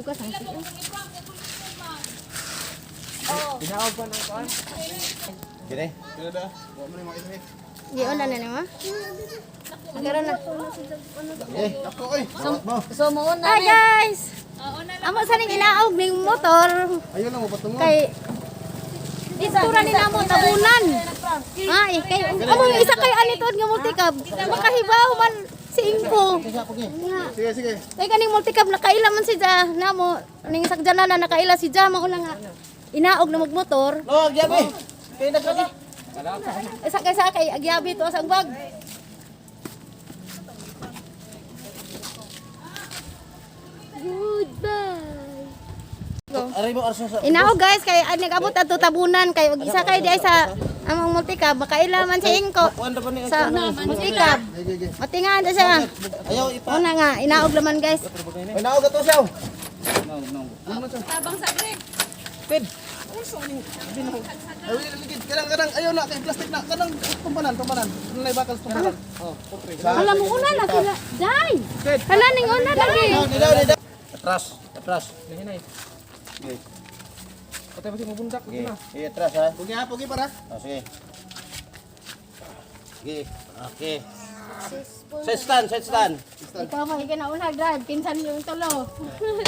bugas ang siya. Binaog pa ng kuan. Gini. Giyon na mo. Nagkaroon na. Ako oy. So muuna Hi guys. Amo sa ning inaog ning motor Ayun lang mo patungo. kay istura ni namo tabunan. Ay, kay amo isa kay anitod nga multicab. Makahibaw man si Inko. Sige, sige. Kay kaning multicab nakaila man si Ja namo ning sakjana na nakaila si Ja mao na nga inaog na magmotor. No, gabi. Kay naglagi. Isa kay agyabi to sa bag. Goodbye. Aray mo arso sa. Inaog guys kay nag-abot ato tabunan kay og isa kay di ay sa among multicab makaila man si Inko Kuan pa ni. sa multicab. Matingan na siya. Ayaw ipa. Una nga inaog laman guys. Ay naog ato siya. tabang sa break. Pid. Ay ligid kadang ayaw na kay plastic na kadang tumpanan. Nalay bakal tumpanan. Oh, Alam mo una na sila. Dai. Hala ning una lagi. Nidaw. Atras. Hinay. Okay. Patay pasti mabundak Okay. na. Iya atras ha. Pugi para. Oh, sige. Okay. Okay. Set stand. Ikaw mo higit na una dad pinsan yung tulo.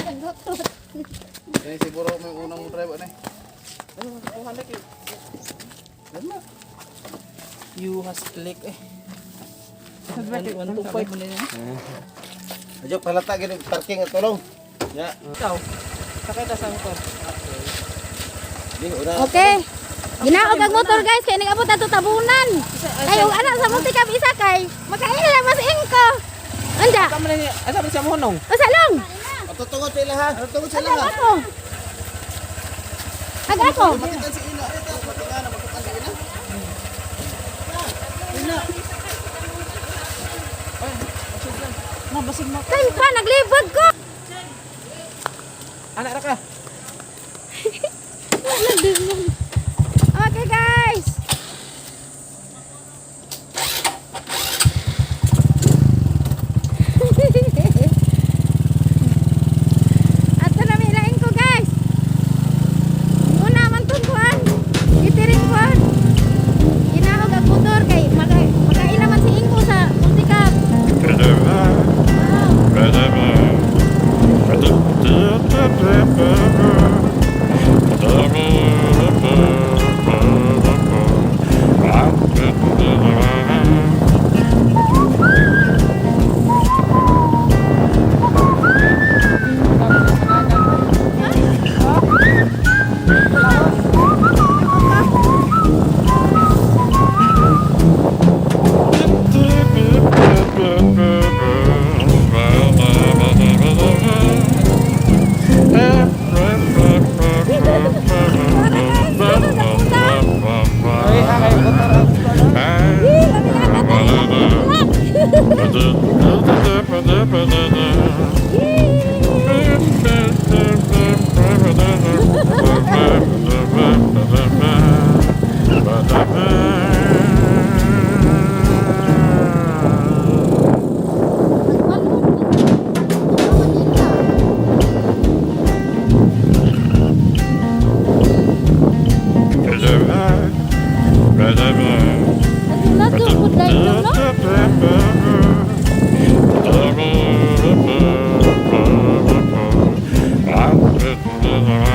Naglutot. Ini siguro may unang driver na. You has click eh. 125 mo na yan. Ajo palata gini parking at tulong. Ya. Ikaw. Sakay ta sa motor. Di una. Okay. Ginaog ang motor guys kay nag-abot ato tabunan. Ay og anak sa multicab isa kay makaila mas Inko. Anda. Tama na ni. Asa man siya mo honong? Pasalong. Tutungod sila ha. Tutungod sila Aga ha. ako. Aga ako. Makitan si Ina. Ito makitan na makitan si Ina. Ina. Nabasig mo. Kay pa naglibag ko. Anak ra ka. Okay guys. Ato na milain ko guys. Una man tungkuan. Itiring kuan. Ginahog ang motor kay makaila man si Ingo sa multicab.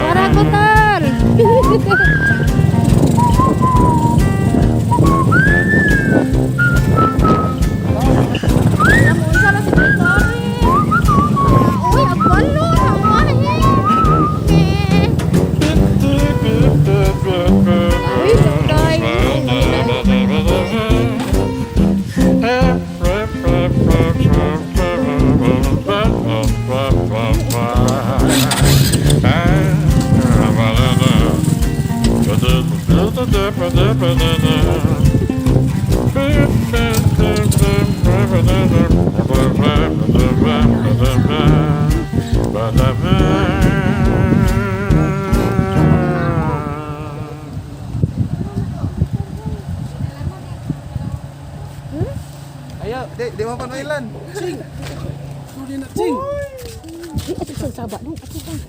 Para kotor. Alam mo sa si Victory. Uy, abalo na umahin. Uy, sukay. Ayo, Di mo pa noilan. sing. Sudi na sing. Sasaba dong. Ako bang.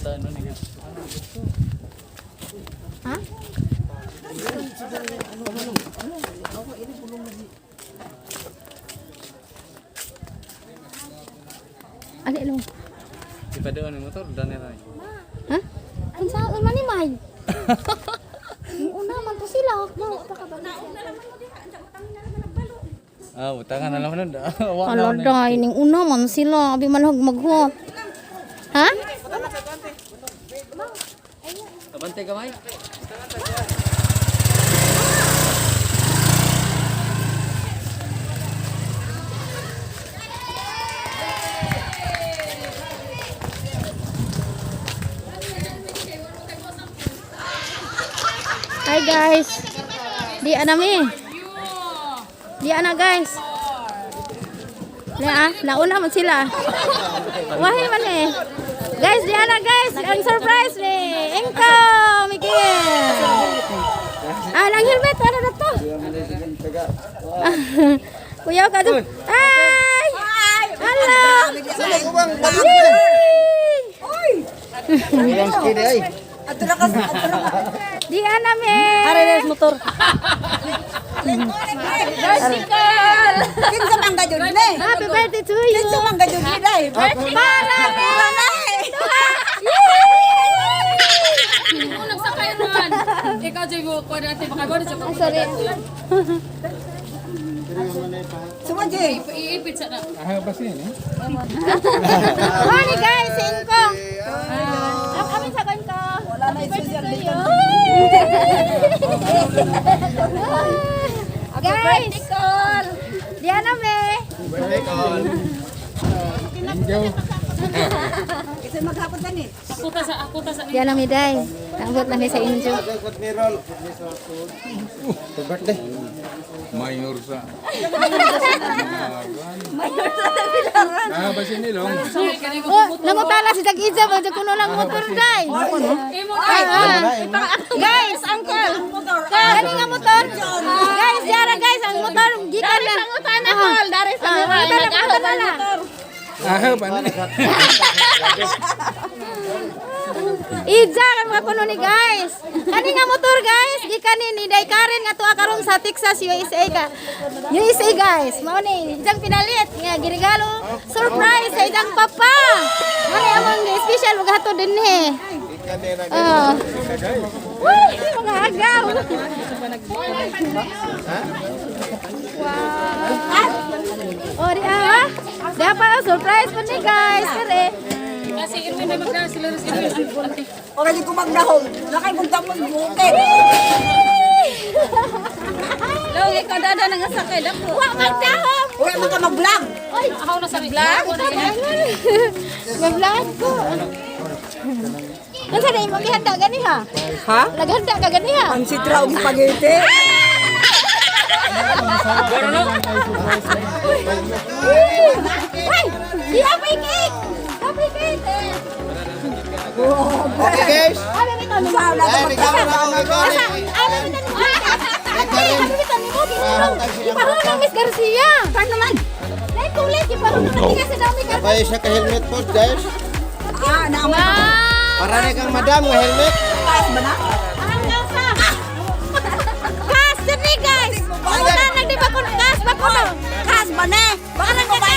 Ano nih? Ha? Alik lo. Di pada ang motor dan yang lain. Ha? Ang saan man ni May? Una man to sila. Mau pa ka ba? Ah, utangan na lang nun. Ala day ning una man sila abi man maghuot. Ha? Kabante kamay. Hi guys. Di ana mi. Di ana guys. Nauna man sila. Wahi man eh. Guys, di ana guys. Ang surprise ni Engko, Miguel. Nang helmet ano na to? Kuya ka dun. Ay! Hello! Di ana mi. Areles motor. Bicycle! Kinsa man ka jud ni? Happy birthday to you. Kinsa man ka jud ni dai? Nagsakay naman. Ikaw, Jay, mo ko dati makagod sa mga Sorry. Sumaji. iipit sa na. Morning guys, Engko. Kami sa kanto. Wala na social dito. Guys, Diana me. Kasi maghapon tani. Ako ta sa Diana me day. Nabot lang sa inyo. Mayor sa. Oh, nangutala si Tag-Iza mo kuno lang motor day. Guys, uncle. Kani nga motor? Guys, Diana guys, ang motor gikan na. Ang hol, dari sa motor. Ija kan mga kuno ni guys. Kani nga motor guys, gikan ni Day Karen nga tuwa karon sa Texas, USA ka. USA guys, mao ni ijang pinalit nga giregalo surprise sa ijang papa. Mao ni among special magato dinhi. Uy, mga agaw. Wow. Oh, dia. Dapat surprise pa ni guys, kare. Kasi Irwin may magdala sila rin sila. Ora di ko magdahom. Nakay bugtang mo bukid. Law, ikaw dada nang sakay dako. Wa magdahom. Ora man ka mag-vlog. Oy, Ako na sa vlog. Mag-vlog ko. Ano na imong gihanda gani ha? Ha? Naghanda ka gani ha? Ang sitra og spaghetti. Ay, di apa cake. Happy cake. Okay guys. Abi mi tanu. Sa na Ay, regalo na ako ikaw. Abi mi tanu. Abi mi tanu mo di parang ng Miss Garcia. Kan naman. Nay kulit di parang nakatinga sa dami ka. Bay siya ka helmet po guys. Ah, na mo. Para na kang madam ng helmet. Pas ba na? Ang gasa. Kas ni guys. Ano na nagdi ba ko gas ba ko? Kas ba na? Baka na ko ba?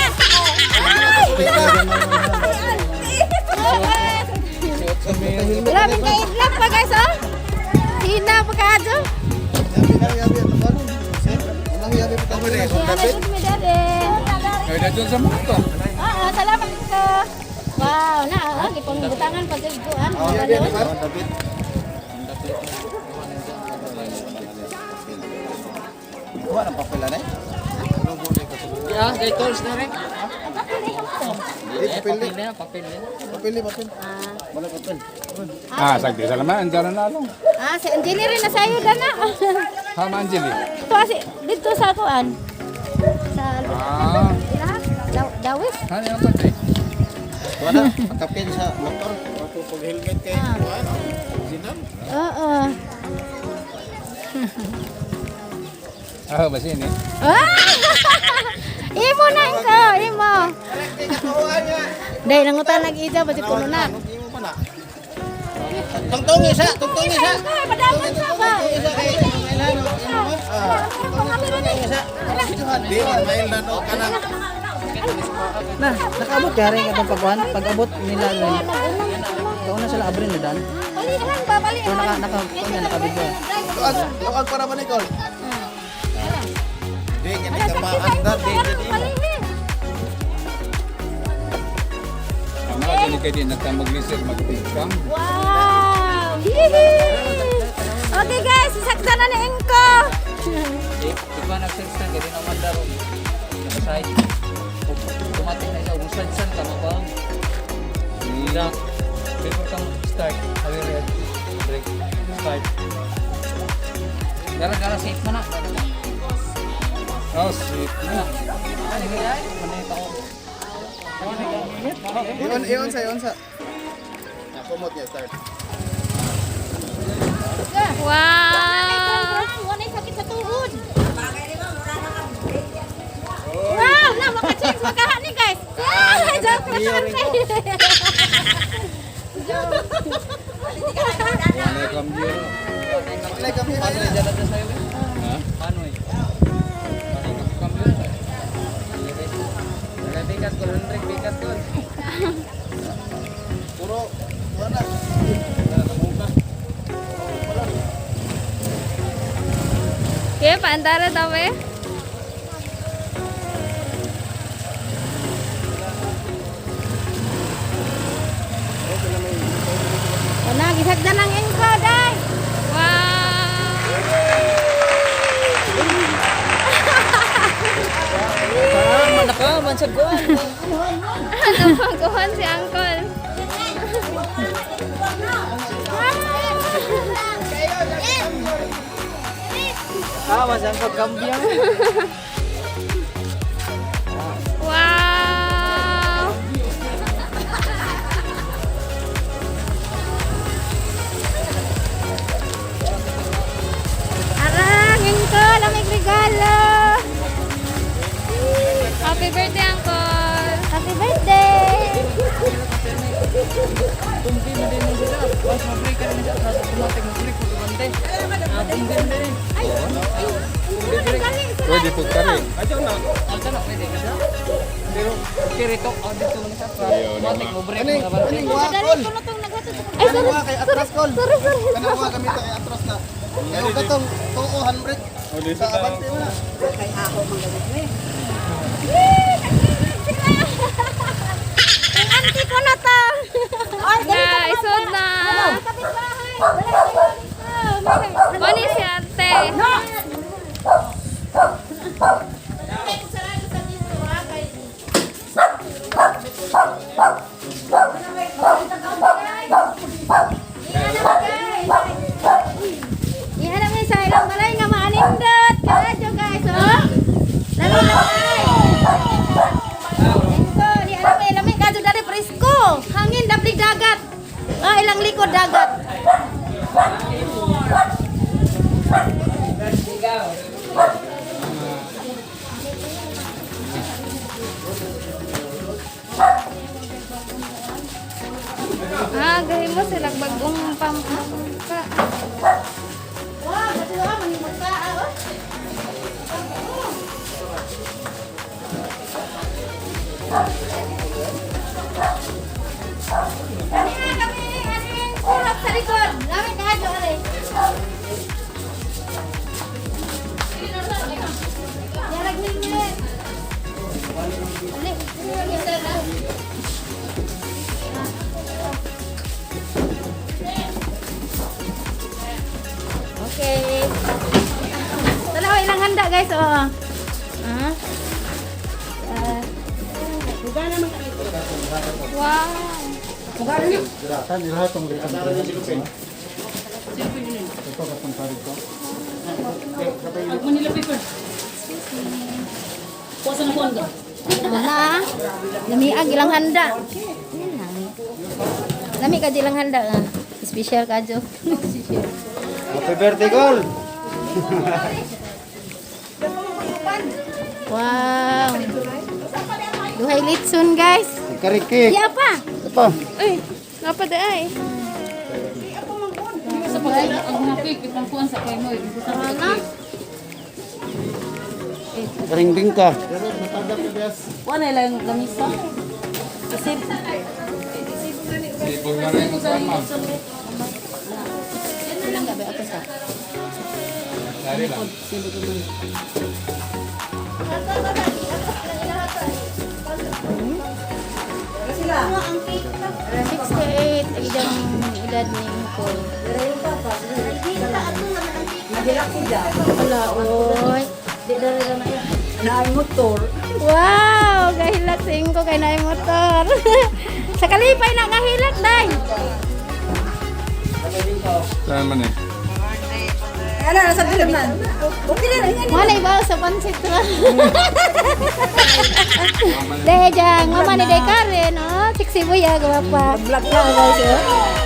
Grabe ka itlap pa guys oh. Hina pa ka adyo. Salamat ka. Wow, na gipangbutangan pa jud ko Wala nang papel na. Ya, kay tools na rin. Papel Papel na. Papel papel. Wala papel. Sagdi sa laman, andyan na lang. Si engineer na sayo dana. Hama Anjeli. To si dito sa kuan. Sa Dawis. Hani ang pati. Wala, makapin sa motor. Wato pag helmet kay kuan. Zinam. Oo. Ba sini? Imo na ko, imo. Dahil nangutan nag-ija ba si puno na. Tungtong isa. Tungtong isa ba? Di man mail na no kanang Na, nakaabot kaya rin itong pagkuhan. Pag-abot nila rin. Ikaw na sila abrin na dan. Bali lang ba, bali. So, nakabidyo. luag para ba Nicole? Di kini ka maandar di. Ang mga dyan kayo din, nagkamaglisir, magtingkam. Wow! Okay guys, sisaksan na ni Engko. Iba nag-sextan, kaya din ang mandaro. Nakasay. Automatic na isa, kung sad-san ka mo ba? Hindi. Before kang start, hawi red, break, start. Gara-gara safe mo na. Oh, sweet. Iyon sa. Nakumot niya start. Wow! Wala sakit sa tuhod. Wow! Na, maka-change, maka-hani guys. Joke na naman kayo. Wala kang biro. Like kami Paano yung jalan na sa'yo? Ha? Paano eh? Paano yung kambiyon? Bigat ko, 100 bigat ko. puro wala. Okay, paantara tawe. Wala, gisagdan ng Engko, day. Wow! Manakaman sa guwan. Ano bang kuhan si Uncle? Masang pagkambiyan. Wow! Arang, Engko, lamig regalo. Happy birthday, Uncle. Happy birthday. Tumpi mo din yung sila. Pas mag-break ka rin siya. Nasa automatic mag-break mo tumante. Tumpi mo din. Pwede po ka rin. Alta na, pwede ka siya. Pero, kirito, dito mo siya. Automatic mo break mo naman. Kaning wa kol. Ay, sorry. Wa kay atras kol. Sorry, sorry. Kanang wa kami kay atras na. Ayaw katong 200. Sa abante mo na. Kay ako magalit mo eh. Ang auntie ko na to. Yeah, isod na. Mani si ate. Ihanap niya sa ilang balay nga maanindot. Kadyo guys, oh. Lamay. Ito, di alam may lamay kadyo dari presko. Hangin dablig dagat. Ah, ilang likod dagat. Ah, gawin mo silang bagong pampamangka. Wow, kasi naman manimangka. Kami na kami, kurap sa likod. Lamig ka hadyo, ale. Yarag minit. Ale, okay. Dalawa ilang handa guys, oh. Wow. Diratan di lahat tong diratan ni silupin. Manila paper. Kuha sa nakuha. Mana? Lamiag ilang handa. Lami ka ilang handa nga. Special ka jo. Happy birthday kol. Wow. Duhay litson guys. Kariki. Iya pa. Ito. Uy, ngapa da ay? Sa pag ang mga cake, itang kuhan sa kayo mo. Ano? Karing bingka. Wala lang lamisa. Kasi Sipon na rin ang sama. Ilang gabi ako sa. Dari lang. Sila. 68 ang edad ni ko. Mahirap ko dyan. Wala, oy. Di dali na yan. Naay motor. Wow! Kahilak sa ko kay naay motor. Sa kalipay na kahilak, day. Saan man eh? Ano, nasa naman. Okay na rin yan. Wala ibaw sa pansit ra. Day jang, mama ni Day Karen, oh. Siksi buya, gawapa. Vlog na guys.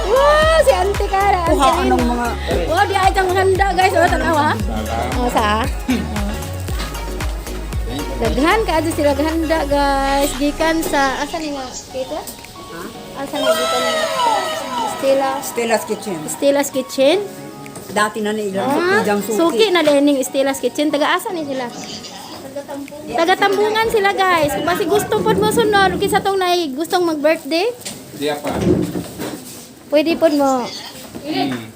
Wow, si Auntie Karen. Kuha ka ng mga... Wow, di ay tang handa, guys. Oh, tanawa. Oh, sa? Daghan ka aja sila handa, guys. Gikan sa asa ni nga kita? Asa ni gikan ni Stella's Kitchen. Stella's Kitchen. Dati na nila. Ah, Idang suki na lening Stella's Kitchen. Taga-asa ni sila? Taga-tambungan sila, guys. Kung basi gusto po mo sunod, kisa tong nay gustong mag-birthday, Di apa? pwede po mo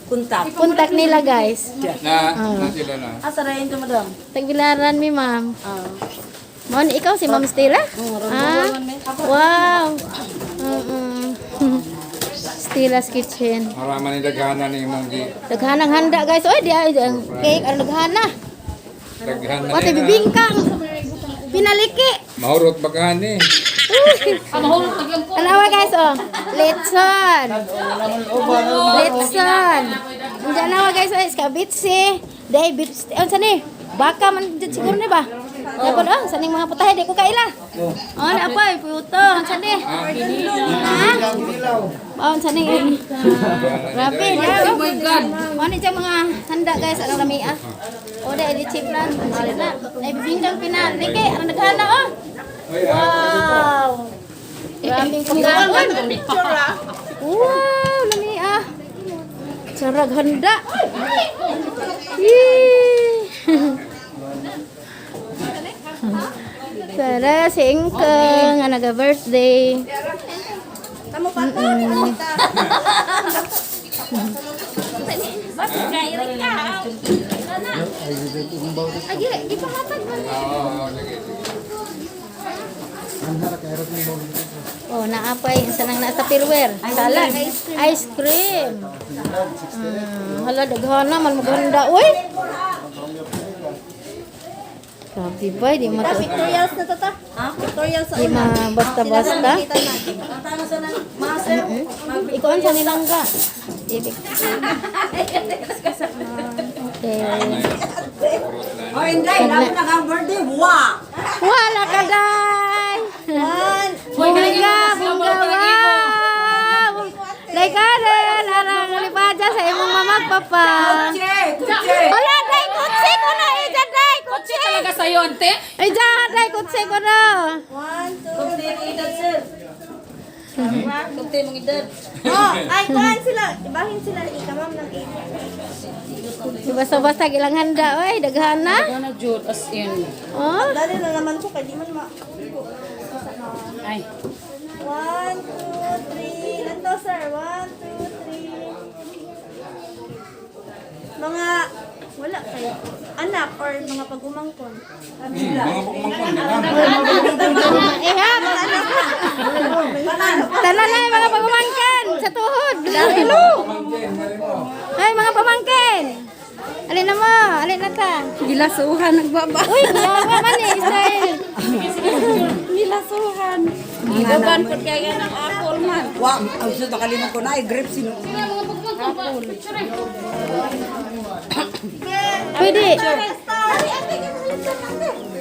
Kuntak. kontak nila, guys. Na sila na. Asa rin ito, madam? Tagbilaran mi, ma'am. Mon, ikaw si Ma'am Stella? Ah, wow. Stella's Kitchen. Maraman ni daghanan ni mong di. Daghanang handa, guys. Oy, di ay ang cake ano daghana. Daghanan Pati na. bibingkang. Pinaliki. Mahurot bagahan eh. ang mahulog nagyang ko. Tanawa, guys, oh. Letson. Letson. Diyan nawa, guys, oh. Iskabitsi. Day, bitsi. Ano sani? Baka man dyan siguro ni ba? Dapat, oh. Saning mga putahe. Di ko kaila. Oh, na apoy. Puto. Ano sani? Ha? Oh, sani. Grabe. Oh my God. Ano dyan mga handa, guys. Ano nami, ah? O, day, di chip lang. Sila na. Ay, bibingkang pinaliki. Ano naghana, oh? Wow! Maraming pagkaon. Wow! Lami ah. Sarag handa. Yee! Sara si Ingkeng nga naga-birthday. Kamu pa to? Agi, ipahatag mo. Oo, sige. Oh, naapay isa nang nasa Tupperware. Salad, ice cream. Hala daghana man maganda. Uy. Grabe ba, di mo to. Tutorials na to ta? Ha? Tutorials sa Di ma basta-basta. Tama sa nang master. Ikaw ang sa nilangga. Ibig. Okay. Oh, hindi. Lalo na kang birthday. Wow! Wala ka, day! Bungga, bungga, wow! Day ka rin, arang lipadya sa imong mamag, papa. Kutse! Kutse! Wala, day, kutsi ko na, ija, day, Kotse kutsi. talaga sa'yo, ante. Ija, day, kutsi ko na. Kutse mo edad, sir. Kotse mong edad. Oh, ay, kuhan sila. Ibahin sila ni ikamam ng Di basta-basta ilang handa, oy, daghana. Ano, Jude, as in. Oh, Dali na naman ko, kaya di man ma... Ay. 1, 2, 3. Lanto, sir. 1, 2, 3. Mga... Wala kayo. Anak or mga pag-umangkon. Mga pagmangkon din ihap. Tanan na mga pamangkin sa tuhod. Hello. Ay, mga pamangkin. Alin na mo, alin na ta. Gilasuhan nagbaba. Uy, mama man eh, style. Gilasuhan. Ibaban po kaya ng apple man. Wow, ang susunod nakalimutan ko na ay grape sino. Pwede.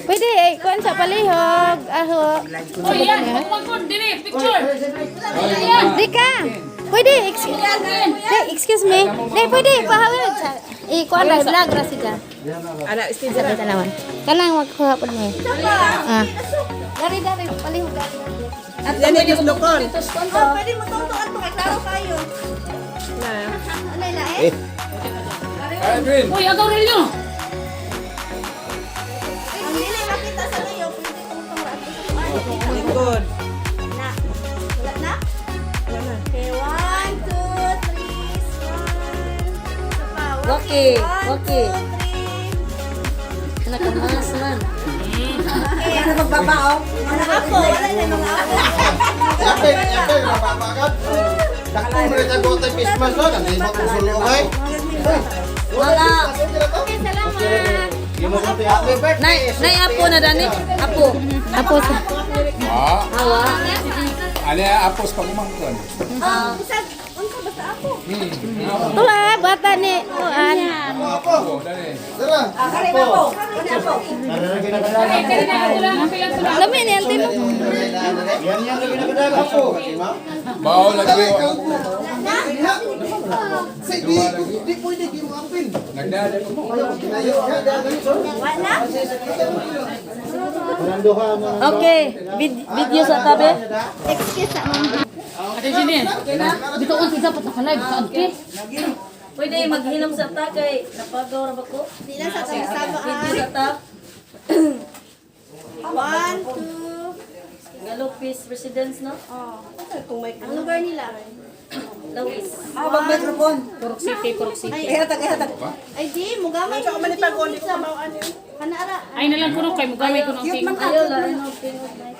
Pwede, kuan sa palihog, aho. Oh, yan. Pagmangkon, dili. Picture. Di ka. Pwede, excuse excuse me. Dai, pwede, pahawid. Kuan na, vlog ra siya. Ana, stage Sabi ta naman. Kanang magkuha po niya. Ah. Dari, palihog, dari. At yan yung lokon. Oh, pwede mo tungtungan to kay klaro kayo. Ano ila eh? Edwin! Uy, agaw rin nyo. Ang dili makita sa kayo, pwede tungtong ra. Likod. Na. Wala na? Okay, 1, 2, 3, smile. Isa pa. Okay, 1, okay. 2, 3. Nakamas man. Ano magbabao? Mga apo, wala na yung mga apo. Yakin, napapagat. Dako mo rin ang gotay Christmas no, kasi mo kung sulungay. Wala. Okay, salamat. Happy birthday. Nay apo na dani. Apo. Apo sa. Ah, Awa. ano yung apos pagmangkon? Isang, unsa basta ako? Tula bata ni kuan. Apo, dali. Tara. Kari na po. Kani po. Lami ni antin. Yan lagi nagdala po. Bao lagi. Di pwede di mo apin. Nagdala ko mo. Wala? Okay, video sa tabi. Excuse sa mga. Ate Jenny, dito ko siya pa sa live. Ate. Pwede maghinom sa takay. Napagaw ra ba ko? Di na sa tayo Video sa tap. 1, 2. Galopis Residence no? Ang lugar nila. Lawis. Bag microphone. Purok City. Ihatag. Ay, di, mugamay. Sa manipag ko sa bawaan yun. Kanara. Ay nalang ko nung kay mugamay ko nung king. Ayo la ano tingog na.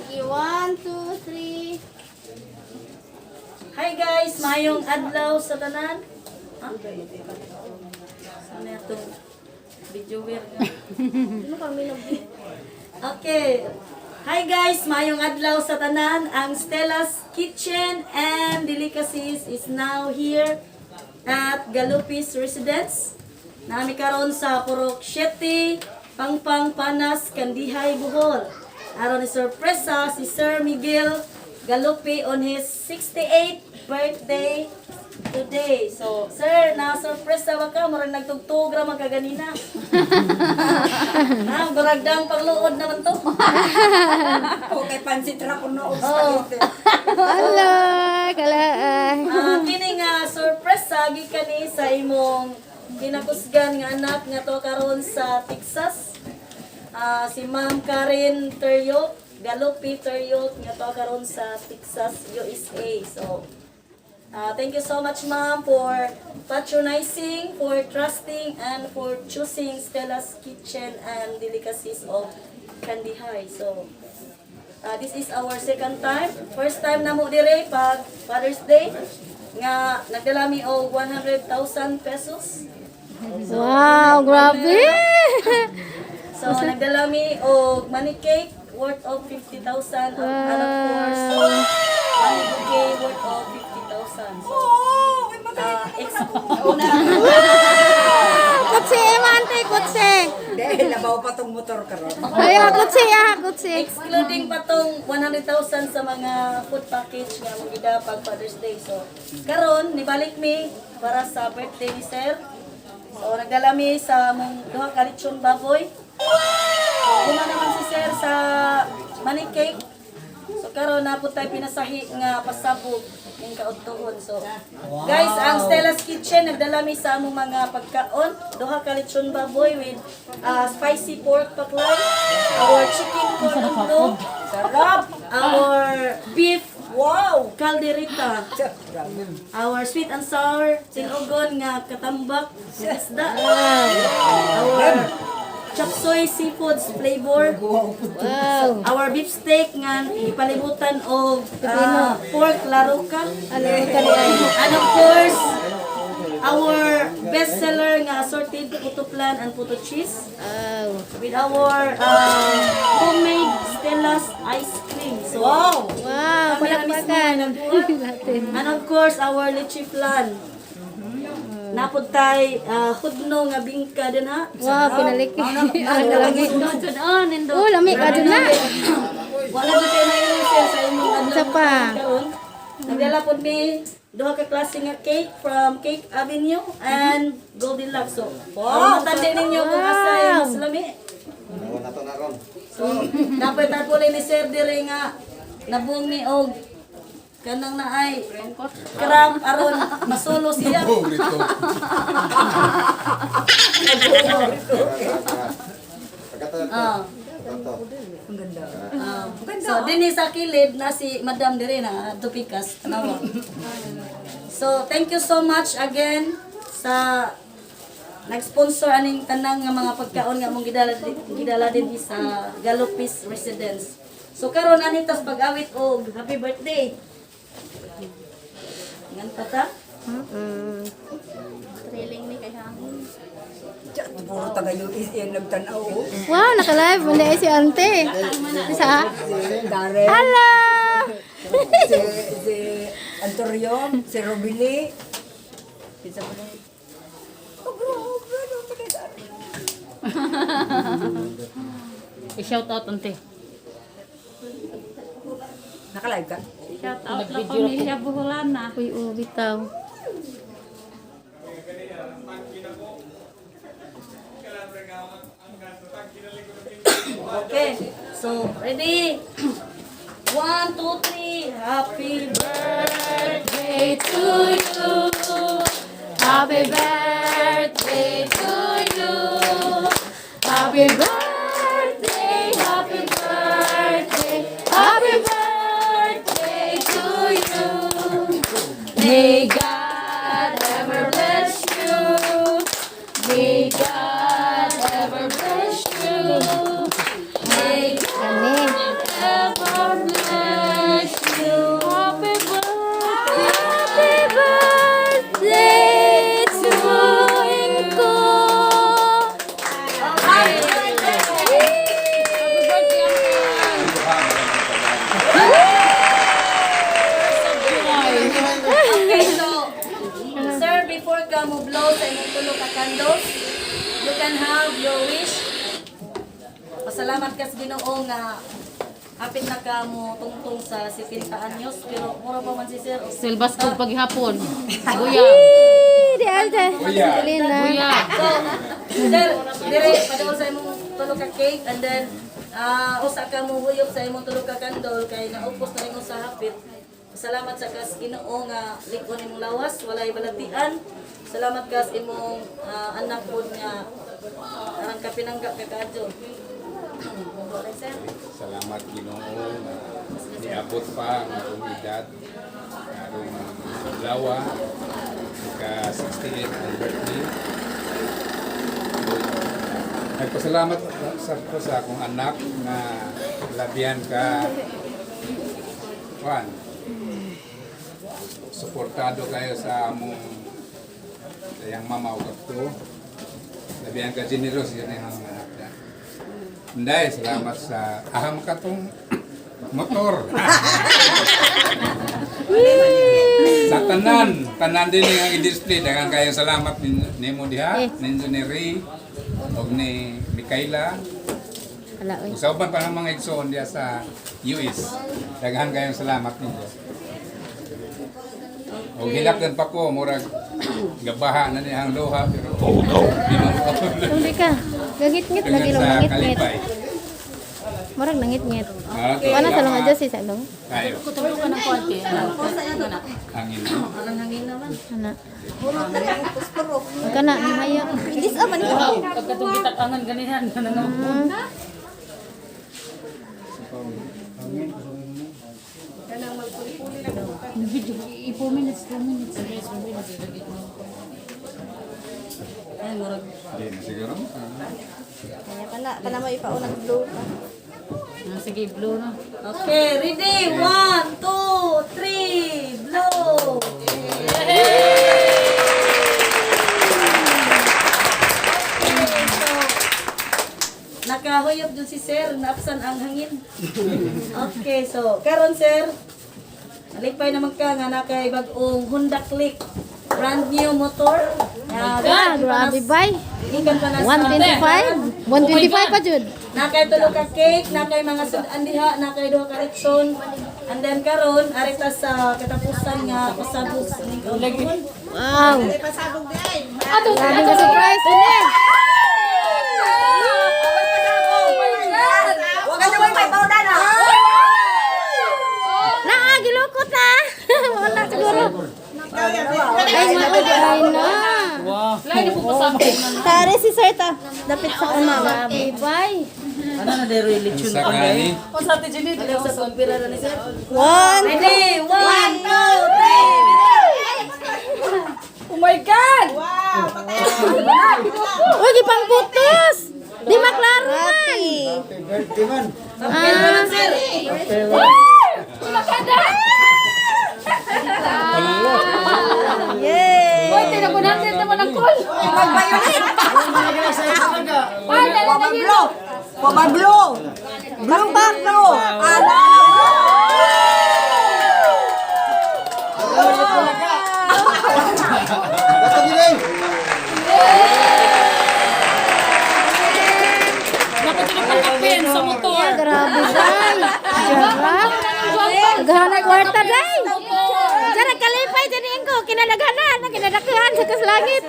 Sige, 1, 2, 3. Hi guys, mayong adlaw sa tanan. Ha? Sana itong videoer nga. Ano kami nag Okay. Hi guys, mayong adlaw sa tanan. Ang Stella's Kitchen and Delicacies is now here at Galupis Residence. Nami karon sa Purok 7, Pangpang, Panas, Kandihay, Bohol. Aron ni sorpresa si Sir Miguel Galupi on his 68th birthday today. So, sir, na-surpresa ba ka? Murag nagtugtog ra man ka ganina. Ha, baragdang pagluod naman to. Okay, pansit ra ko no. Oh. Hello, kalaan. Kini nga sorpresa gikan ni sa imong kinakusgan nga anak nga to karon sa Texas. Si Ma'am Karen Teryok, Galupi Teryok nga to karon sa Texas, USA. So, thank you so much, Ma'am, for patronizing, for trusting, and for choosing Stella's Kitchen and Delicacies of Kandihay. So, this is our second time. First time na mo dire pag Father's Day nga nagdala mi og 100,000 pesos. Wow, grabe. So nagdala mi og money cake worth of 50,000 and of course money bouquet worth of 50,000. So Kutsi, emante, kutsi. Dahil labaw pa tong motor karon. Ay, kutsi, kutsi. excluding pa tong 100,000 sa mga food package nga mo gida pag Father's Day. So karon nibalik mi para sa birthday ni Sir. So nagdala mi sa mong duha ka lechon baboy. Kuma naman si Sir sa money cake. So karon na po tayo pinasahi nga pasabog ng kaudtohon. So guys, ang Stella's Kitchen nagdala mi sa among mga pagkaon, duha ka lechon baboy with spicy pork paklay, our chicken cordon bleu, sarap, our beef caldereta, our sweet and sour sinugon nga katambak sa isda, our chop suey seafoods flavor. Wow. Our beef steak nga ipalibutan og pork laruka. And of course, our best seller nga assorted puto flan and puto cheese with our homemade Stella's ice cream. So, Wow, kami na mismo palakpakan. ang nagbuhat. And of course, our leche flan. Napod tay hudno nga bingka din ha. Wow, pinaliki. Ang lagi. Nindo. Oh, lami ka dun na. Wala gyud kay na ilusir sa imong adlaw Isa pa. karon. Nagdala po mi duha ka klase nga cake from Cake Avenue and Goldilocks. So, matandi ninyo kung asa yung mas lami. Nawa na to na ron. So, napitan po ni Sir dire nga nabuong mi og kanang naay cramp aron masulo siya. Oh, rito. Ah. So, din sa kilid na si Madam dire na Tupikas tanawa. So, thank you so much again sa nag-sponsor aning tanang nga mga pagkaon nga mong gidala din sa Galopis Residence. So karon ani tas pag-awit og happy birthday. Ngan tata? Thrilling ni kay hangin. Puro taga US yung nagtanaw. Wow, naka-live. Muna si Ante. Isa? Darren, Hello! si Antorion, si Robili. Isa pa rin. Oh, bro, I-shout out, ante. Naka-live ka? Shout out sa pamilya Buholana. Uy, bitaw. Okay. So, ready? 1, 2, 3. Happy birthday to you. Happy birthday to you. Happy birthday, happy birthday, happy birthday to you. May God ever bless you. May God ever bless you. May God ever bless you. Happy birthday to Inko. Okay, so, sir, before ka mo blow sa inyong tulog ka candles, you can have your wish. Pasalamat ka sa Ginoo nga hapit na ka mo tungtong sa 70 anyos, pero mura pa man si sir. Silbas ko paghapon. Buya. Di Alda. Kuya. Selena. Buya. So, sir, dire, padawal sa imong tulog ka cake, and then, usa ka mo huyop sa imong tulog ka candle, kay naupos na rin mo sa hapit. Salamat sa kas Ginoo nga likon imong lawas, walay balatian. Salamat kas imong anak pod nga arang ka pinangga ka kadyo. Sir. Salamat Ginoo na niabot pa ang akong edad. Karong lawa ka 68 ang birthday. Nagpasalamat sa akong anak na labihan ka Juan. Suportado kayo sa among sayang mama o kapto. Labihan ka generous yun ang anak na. Hindi, salamat sa aham ka tong motor. Sa tanan din ang i-display. Dagan kayo salamat ni mo diha, ninyo ni Ray, o ni Mikaela. Ala, uy. Usaban pa ng mga igsoon diya sa US. Dagan kayong salamat ninyo. O hilakdan pa ko, murag gabaha na niya ang luha, pero Hindi ka. Gagit-ngit lagi dagan lang sa ngit-ngit. kalipay. Murag nangit-ngit. Okay, Wala talong aja si Salong. Kayo, Kutulong ka ng konti. hangin. Arang hangin naman. Ana. Kana ni haya. This aman ko. Pagkatong kitakangan ganihan. Ay, murag. Hindi na siguro. Kaya pa na mo ipaunang blue. Sige, blue na. Okay, ready? 1, 2, 3, blow! Nakahuyop dun si Sir, naapsan ang hangin. Okay, so, karon Sir, alipay naman ka nga nakay bagong Honda Click. Brand new motor. Ah, grabe bay. Ikan pa na sa 125. 125 pa jud. Nakay tulo ka cake, nakay mga sudan diha, nakay duha ka Rexon. And then karon ari ta sa katapusan nga pasabog ning kaugmon. Wow. Grabe ka surprise. Huwag ka naman may pauda na. Gilukot na. Wala siguro. Ay, maugay na. Lain po pa sa Tari si Sir ta. Dapit sa una. Bye. Sa kani. O sa ate Jenny, Sa kumpira na ni sir. One. Ready? 1, 2, 3. Oh my God! Uy, ipang putos. Di maklaro man. Happy birthday man. Ah, sir. Yay. Boy, tinabunan naman ang call. Boy, Pablo! Pablo! Blue Pablo! Basta giling. napatulog ng kapin sa motor. Grabe, day. Jarap. Naghahanap kwarta, day. Jarap, kalipay dyan ko. Kinadaghanan. Kinadaghanan sa kaslangit.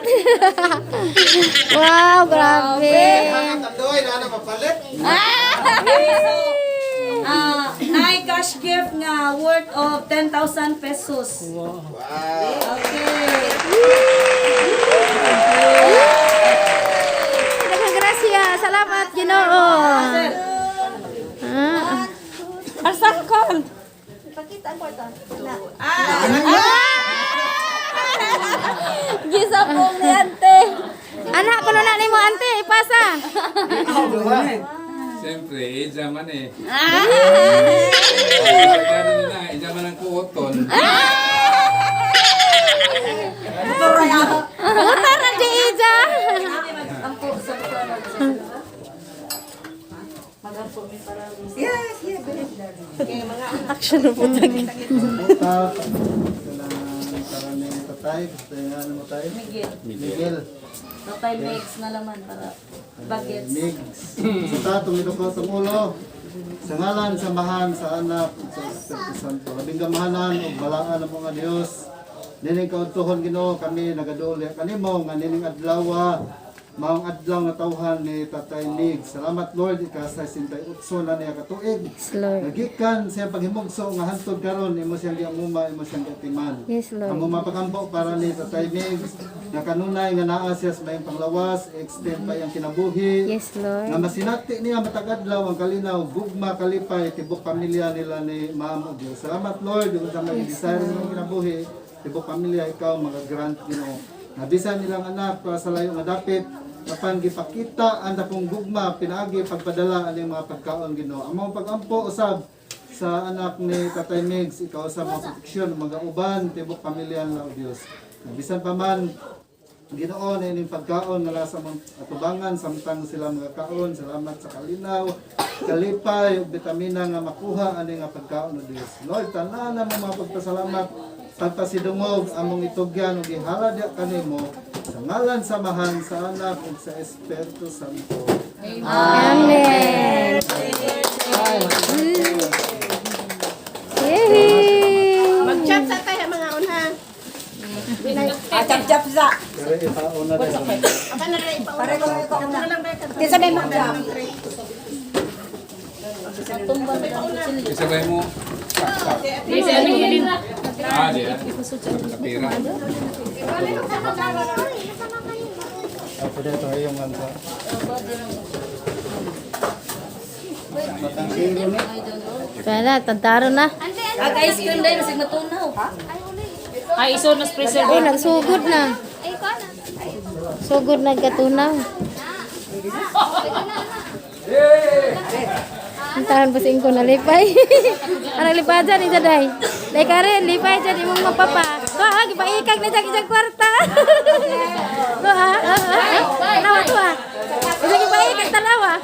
Wow, grabe. Tandoy na na mapalit. Nai cash gift nga worth of 10,000 pesos. Okay. Daghang grasya. Salamat, Ginoo. Sir, Arsakol. Gisa po ni ante. Anak ko na ni mo ante, ipasa. Siyempre, ijaman eh. Gano'n na, ijaman ang kuoton. Utar na di ija. ampo sa Action na po tagi. Karaming tatay. Gusto yung ano mo tayo? Miguel. Miguel. Tatay mix na laman para bagets. Migs. Sa tatong ito ko sa ulo. Sa ngalan, samahan, sa anak, sa Espiritu Santo. Labing gamahanan o balaan ng mga Diyos. Nining kautuhon Ginoo kami nagaduli kanimo nga nining adlaw maong adlaw nga tawhan ni Tatay Nig. Salamat Lord ikasay 68 na niya katuig. Yes, Lord. Nagikan siya paghimugso nga hantod karon imo siyang giamuma imo siyang gatiman. Yes, Lord. Amo mapakambo para ni Tatay Nig nga kanunay nga naa siya sa mayong panglawas, extend pa iyang kinabuhi. Yes, Lord. Nga masinati niya matagadlaw ang kalinaw, gugma kalipay tibok pamilya nila ni Ma'am o Diyos. Salamat Lord ug sa mga desire ng kinabuhi, tibok pamilya ikaw mga grant Ginoo. Nabisan nilang anak para sa layo nga dapit kapag gipakita ang napong gugma pinaagi pagpadala aning mga pagkaon Ginoo. Among pagampo usab sa anak ni Tatay Migs, ikaw sa mga proteksyon mga uban tibok pamilya nila o Diyos. Nabisan pa man Ginoo na ining pagkaon nga nasa mong atubangan samtang sila mga kaon. Salamat sa kalinaw, kalipay, ug bitamina nga makuha ani nga pagkaon o Dios. Lord, tanan na mga pagpasalamat pagpasidungog among itugyan ug ihalad kanimo sa ngalan samahan sa anak ug sa Espiritu Santo. Amen. Yay! Mag-chat sa tayo mga unha. Chap-chap sa. Pero itaon na rin. Pare ko ikaw na. Kisa may mag-chap. Isabay mo. Yes, ano yun? Di ah. Kapira. Ako dito ay yung ansa. Matangkiro ni. Kaya tantaro na. Ice cream dahil masig matunaw. Ay, iso nas preserve. Uy, nagsugod na. Sugod na katunaw. Antahan pa singko na lipay. Arang lipay dyan, isa day. Day ka rin, lipay dyan, imong mapapa. Ko ha, gipaikag na dyan, isang kwarta. Ko ha, tanawa to ha. Isang gipaikag, tanawa.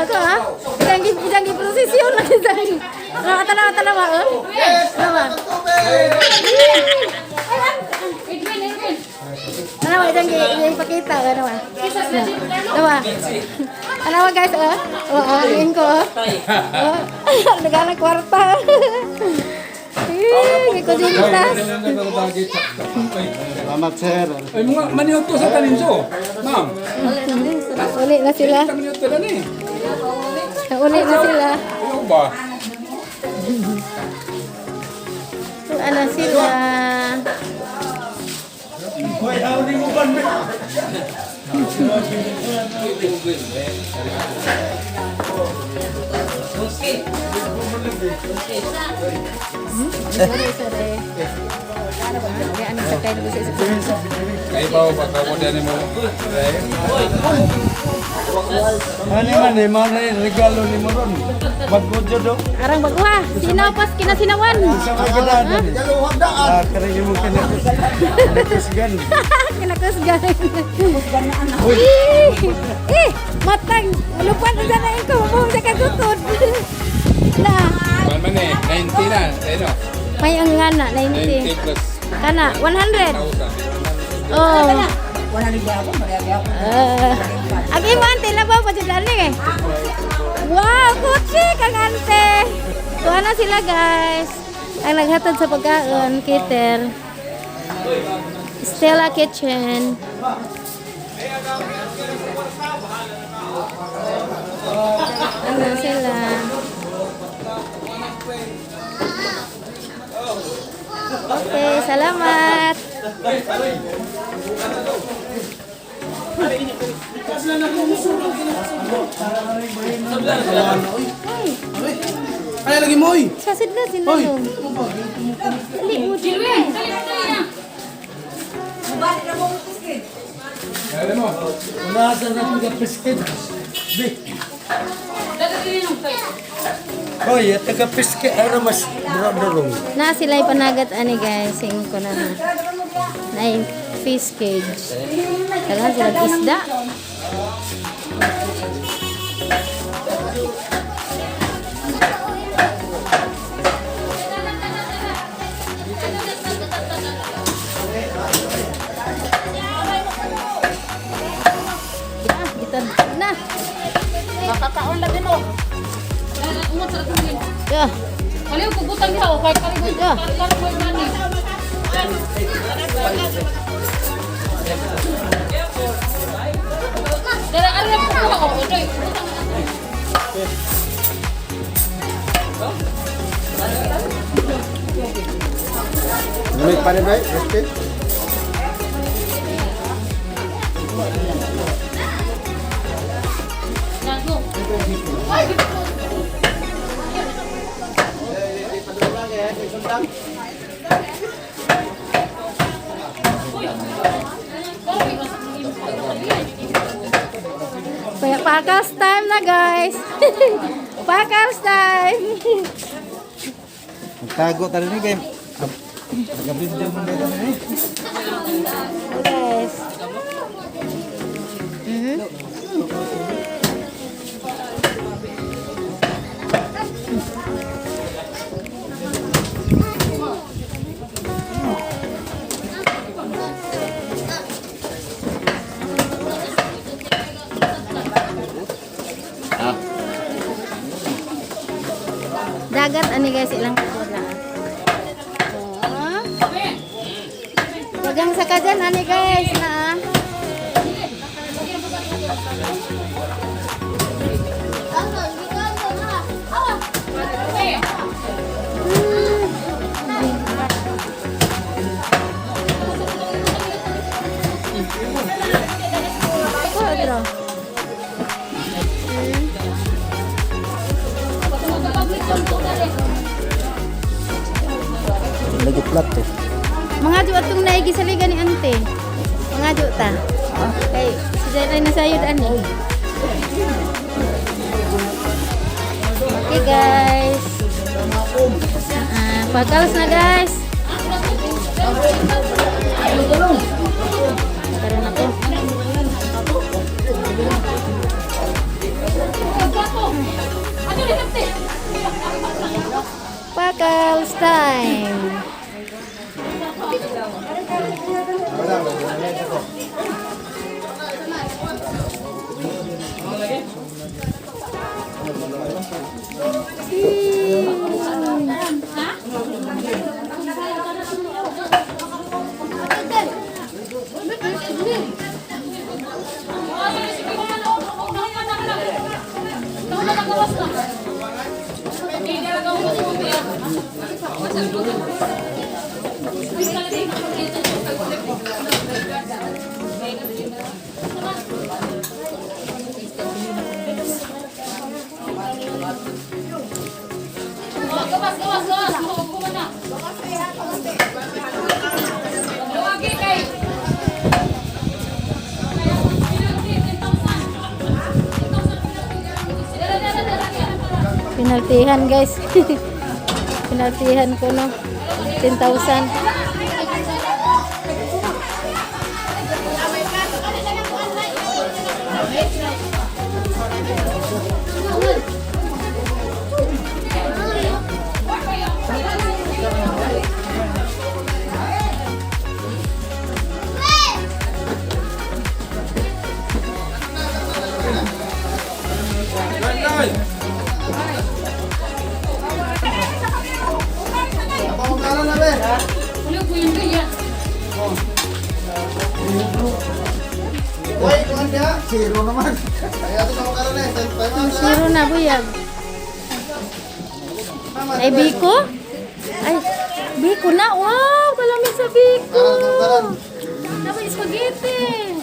Ko ha, isang giprosesyon na isang. Tanawa, oh. Tanawa. Edwin. Ano ba isang ipakita? Ano ba? Ano ba? Ano ba guys? Ingin ko. Nagana kwarta. Hindi ko dintas. Salamat, sir. Ay, mga maniot to sa talinso. Ma'am, Uli na sila. maniot to na ni. Uli na sila. Ano ba? Ano sila? Sorry. Ano sa kain mo sa Kayo ba, baka mo dyan mo. Ano man regalo ni mo ron? Magkudyo do. Arang bagwa. Sinaw pas kinasinawan. Kaya mo kinakusgan. Kinakusgan. Matang. Lupan na sana ko. Mabawang sa kagutod. Na. Kuan man eh, 90 na. Ano? May ang nga na. 90 90. plus Kana. 100. 1,000. Oh. Wala rin ako, marami ako. Ang imante na ba pa dyan eh? Wow, kutsi kang ante. Kuha na sila guys. Ang naghatod sa pagkaon, cater. Stella Kitchen. Ano sila? Okay, salamat. Ay, lagi mo oy. Sasid na sila no. Dali mo dili. Ano mo? Nasa na mga biscuit. Hoy, taga piske ara mas brodorong. Na sila panagat ani guys, sing ko na. Na fish cage. Kailangan sila isda. Ito na. Makakaon lagi no. Umot sa tumingin. Yeah. Kaliw kugutan niya o kay kaliw. Yeah. Kaliw mani. Dara arep ko ako odoy. May pa rin ba? Biscuit? Nago. Ay, Kaya pakals time na guys. Pakals time. Tago tali ni game. Gabi din mo dito ni. Guys. Dagat ani guys ilang kula. Oh. Dagang sa kajan ani guys na. Kuadro. Lagi plato. Mga jo atong naigi sa liga ni ante. Mga jo ta. Kay si Jaylay na sayod ani. Okay guys. Pagkalas na guys. Karon na to. Pagkalas time. Gawas. Huwag na. Lagi kay. Pinaltihan guys. Pinaltihan ko no. 10,000. Zero naman. Kaya ito sa karon eh. Zero na buyag. Ay biko? Ay biko na. Wow, kalamig sa biko. Dapat spaghetti.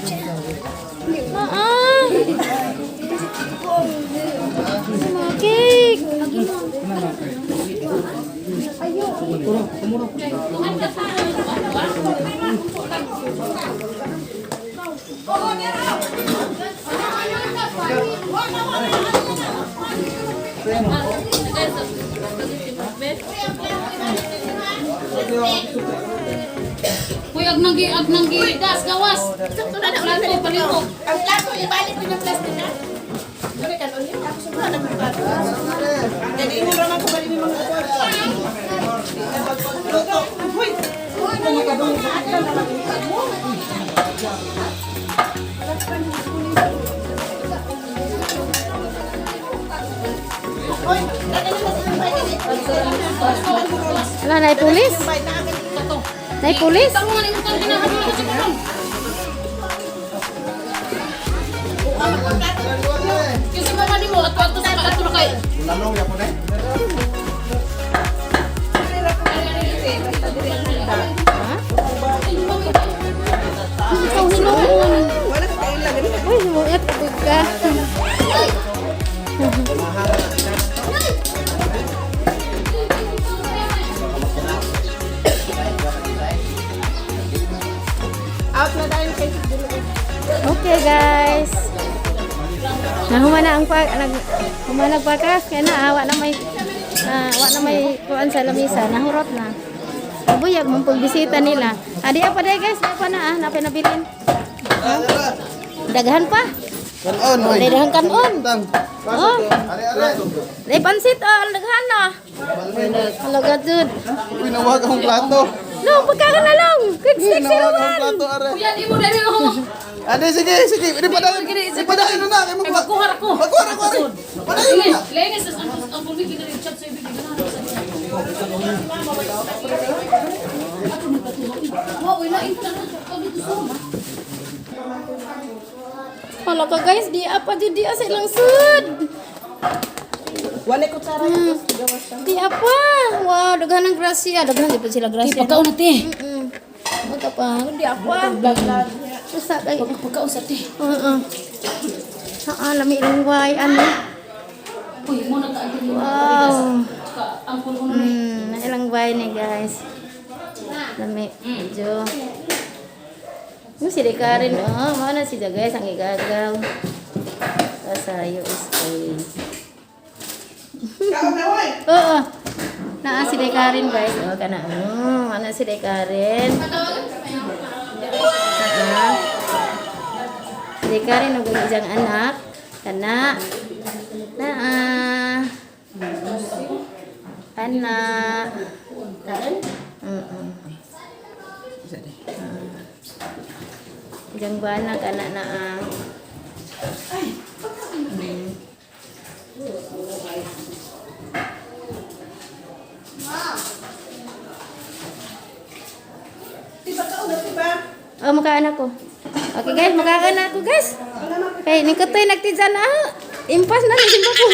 Mga cake. Uy, agnang gas, gawas. Plato, palito. Ang plato, ibalik mo ng plastic na. Sabi ka, ulit ako sa mga nagpapato. Jadi, mo naman ko bali mga luto. Uy! Wala na pulis? Na pulis? Tarungan yung utang ginahan mo sa kulong. Kasi mama ni mo, at waktu sa palato na kayo. Lalong ya po na. Ikaw hinuon. Uy, hinuot ka. Okay guys. Humana ang humanag pakas kaya na wa na may kuan sa lamisa, nahurot na. Buyag mong pagbisita nila. Adi apa day guys, apa na napinabilin. Daghan pa. Kanon, hoy. Daghan kanon. Oh. Are. Day pansit daghan na. Halaga jud. Pinawag akong plato. No, pagkakan na lang. Quick stick Pinawag akong siluman. plato are. Kuya, di mo dali mo. Ade sige. Di padayon. Di padayon na kay mo. Magkuhar ako. Magkuha ko are. Padayon na. Lenis, ang pulbiki na rin chat sa ibig. Wow, ilain ka na. Hala ka guys, di apa jud di asa ilang sud. Wala ko tsara. Di apa. Wow, daghan ng grasya. Daghan di pa sila grasya. Pagkaon natin. Wag pa. Di apa. Usa kay. Pagkaon sa ti. Lami ilang way ano. Uy, mo nagkaantin yung Wow. ang pulbo na rin. Ilang way ni guys. Lami. Medyo. Yung si Karen, mana si guys ang igagaw. Kasayo is okay. Oo. Naa si Karen guys. O kana. Mana si Karen. Si Karen ug isang anak. Kana. Naa. Anak. Karen? Jang bana kana naa. Oh, maka anak ko. Okay guys, makakaan na ako guys. Kay ni kutoy nagtidyan na. Impas na ni simba ko.